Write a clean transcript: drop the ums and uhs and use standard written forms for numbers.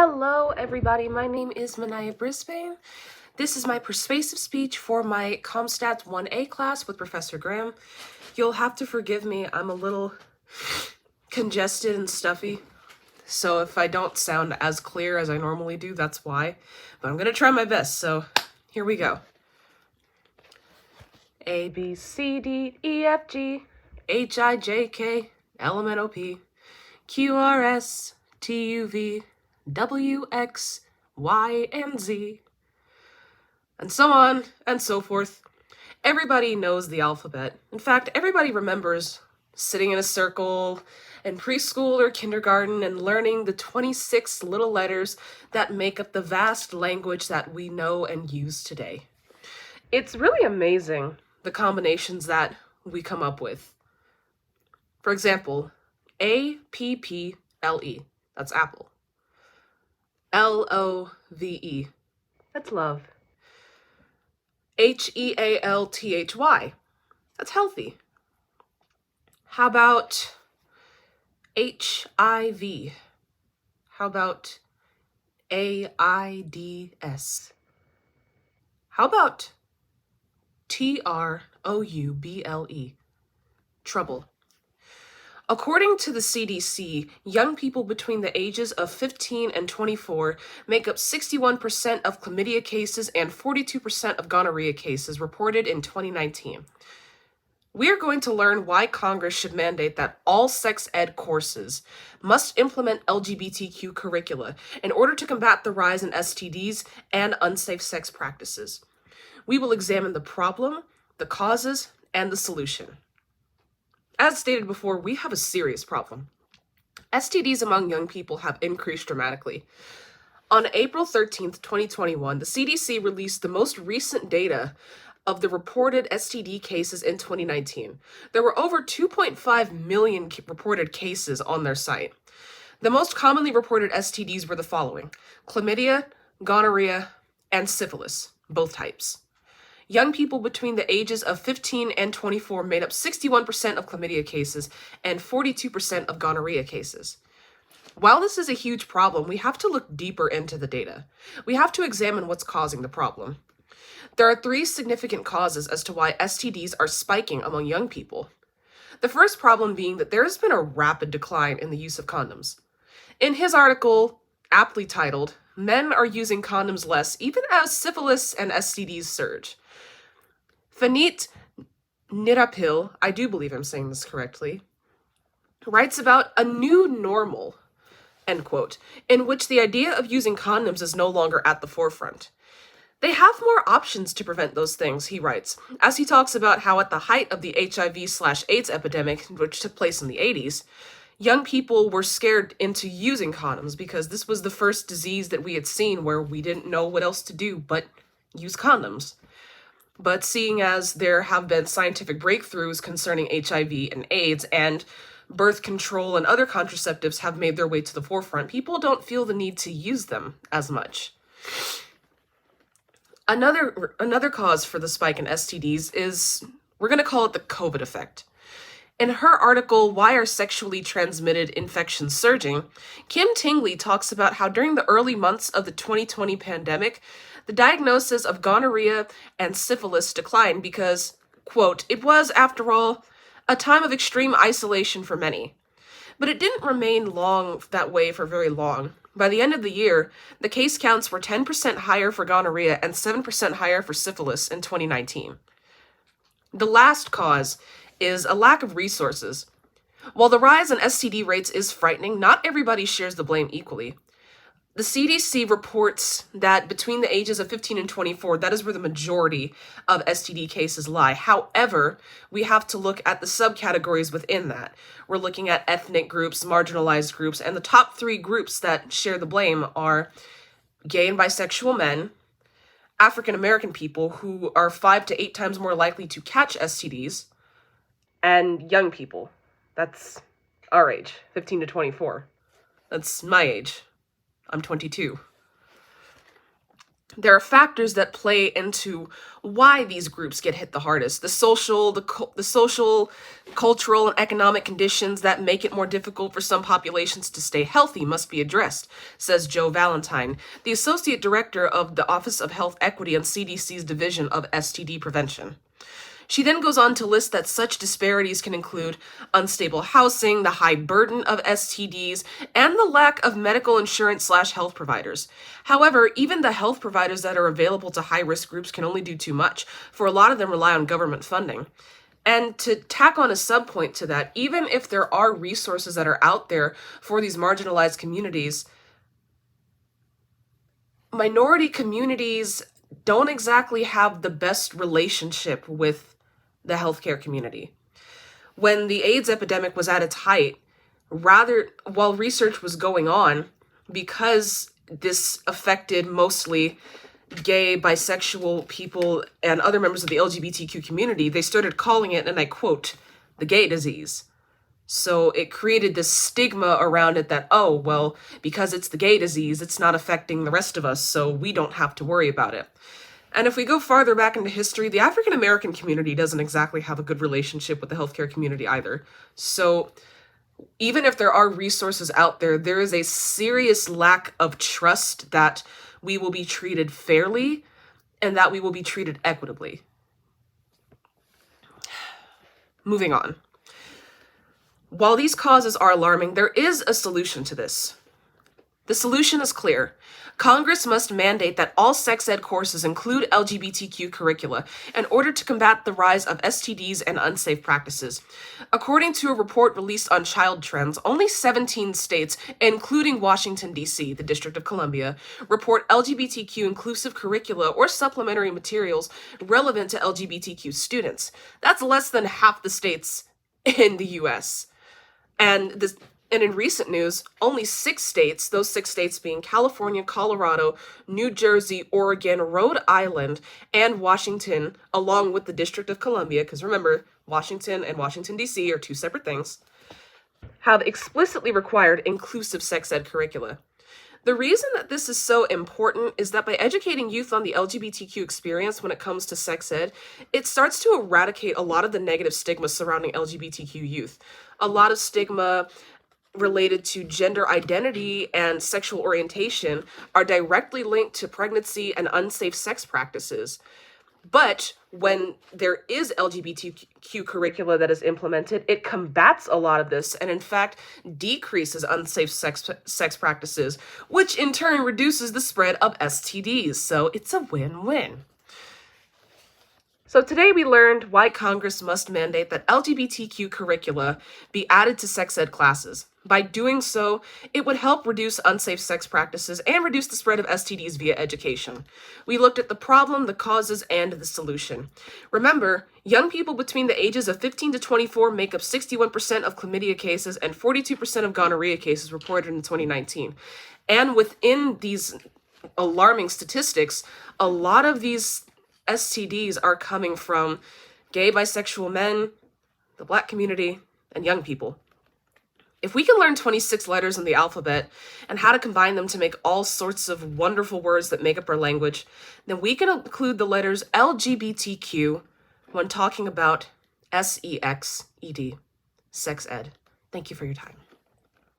Hello everybody, my name is Manaya Brisbane. This is my persuasive speech for my ComStats 1A class with Professor Graham. You'll have to forgive me, I'm a little congested and stuffy, so if I don't sound as clear as I normally do, that's why. But I'm gonna try my best, so here we go. A, B, C, D, E, F, G, H, I, J, K, L, M, N, O, P, Q, R, S, T, U, V, W, X, Y, and Z, and so on and so forth. Everybody knows the alphabet. In fact, everybody remembers sitting in a circle in preschool or kindergarten and learning the 26 little letters that make up the vast language that we know and use today. It's really amazing the combinations that we come up with. For example, A-P-P-L-E, that's apple. L-O-V-E, that's love. H-E-A-L-T-H-Y, that's healthy. How about H-I-V? How about A-I-D-S? How about T-R-O-U-B-L-E? Trouble. According to the CDC, young people between the ages of 15 and 24 make up 61% of chlamydia cases and 42% of gonorrhea cases reported in 2019. We are going to learn why Congress should mandate that all sex ed courses must implement LGBTQ curricula in order to combat the rise in STDs and unsafe sex practices. We will examine the problem, the causes, and the solution. As stated before, we have a serious problem. STDs among young people have increased dramatically. On April 13th, 2021, the CDC released the most recent data of the reported STD cases in 2019. There were over 2.5 million reported cases on their site. The most commonly reported STDs were the following: chlamydia, gonorrhea, and syphilis, both types. Young people between the ages of 15 and 24 made up 61% of chlamydia cases and 42% of gonorrhea cases. While this is a huge problem, we have to look deeper into the data. We have to examine what's causing the problem. There are three significant causes as to why STDs are spiking among young people. The first problem being that there has been a rapid decline in the use of condoms. In his article, aptly titled, "Men Are Using Condoms Less Even as Syphilis and STDs Surge," Fanit Nirapil, I do believe I'm saying this correctly, writes about a new normal, end quote, in which the idea of using condoms is no longer at the forefront. They have more options to prevent those things, he writes, as he talks about how at the height of the HIV/AIDS epidemic, which took place in the 80s, young people were scared into using condoms because this was the first disease that we had seen where we didn't know what else to do but use condoms. But seeing as there have been scientific breakthroughs concerning HIV and AIDS, and birth control and other contraceptives have made their way to the forefront, people don't feel the need to use them as much. Another cause for the spike in STDs is, we're going to call it the COVID effect. In her article, "Why Are Sexually Transmitted Infections Surging?" Kim Tingley talks about how during the early months of the 2020 pandemic, the diagnosis of gonorrhea and syphilis declined because, quote, "it was, after all, a time of extreme isolation for many." But it didn't remain that way for very long. By the end of the year, the case counts were 10% higher for gonorrhea and 7% higher for syphilis in 2019. The last cause is a lack of resources. While the rise in STD rates is frightening, not everybody shares the blame equally. The CDC reports that between the ages of 15 and 24, that is where the majority of STD cases lie. However, we have to look at the subcategories within that. We're looking at ethnic groups, marginalized groups, and the top three groups that share the blame are gay and bisexual men, African American people who are 5 to 8 times more likely to catch STDs, and young people. That's our age, 15 to 24. That's my age. I'm 22. there are factors that play into why these groups get hit the hardest. The social, cultural, and economic conditions that make it more difficult for some populations to stay healthy must be addressed, says Joe Valentine, the Associate Director of the Office of Health Equity and CDC's Division of STD Prevention. She then goes on to list that such disparities can include unstable housing, the high burden of STDs, and the lack of medical insurance/health providers. However, even the health providers that are available to high-risk groups can only do too much, for a lot of them rely on government funding. And to tack on a subpoint to that, even if there are resources that are out there for these marginalized communities, minority communities don't exactly have the best relationship with the healthcare community. When the AIDS epidemic was at its height, while research was going on, because this affected mostly gay, bisexual people and other members of the LGBTQ community, they started calling it, and I quote, the gay disease. So it created this stigma around it that, oh, well, because it's the gay disease, it's not affecting the rest of us, so we don't have to worry about it. And if we go farther back into history, the African American community doesn't exactly have a good relationship with the healthcare community either. So even if there are resources out there, there is a serious lack of trust that we will be treated fairly and that we will be treated equitably. Moving on. While these causes are alarming, there is a solution to this. The solution is clear. Congress must mandate that all sex ed courses include LGBTQ curricula in order to combat the rise of STDs and unsafe practices. According to a report released on Child Trends, only 17 states, including Washington, D.C., the District of Columbia, report LGBTQ inclusive curricula or supplementary materials relevant to LGBTQ students. That's less than half the states in the U.S. And in recent news, only 6 states, those 6 states being California, Colorado, New Jersey, Oregon, Rhode Island, and Washington, along with the District of Columbia, because remember, Washington and Washington, D.C. are 2 separate things, have explicitly required inclusive sex ed curricula. The reason that this is so important is that by educating youth on the LGBTQ experience when it comes to sex ed, it starts to eradicate a lot of the negative stigma surrounding LGBTQ youth. A lot of stigma related to gender identity and sexual orientation are directly linked to pregnancy and unsafe sex practices. But when there is LGBTQ curricula that is implemented, it combats a lot of this and in fact decreases unsafe sex practices, which in turn reduces the spread of STDs. So it's a win-win. So today we learned why Congress must mandate that LGBTQ curricula be added to sex ed classes. By doing so, it would help reduce unsafe sex practices and reduce the spread of STDs via education. We looked at the problem, the causes, and the solution. Remember, young people between the ages of 15 to 24 make up 61% of chlamydia cases and 42% of gonorrhea cases reported in 2019. And within these alarming statistics, a lot of these STDs are coming from gay, bisexual men, the Black community, and young people. If we can learn 26 letters in the alphabet and how to combine them to make all sorts of wonderful words that make up our language, then we can include the letters LGBTQ when talking about SEXED, sex ed. Thank you for your time.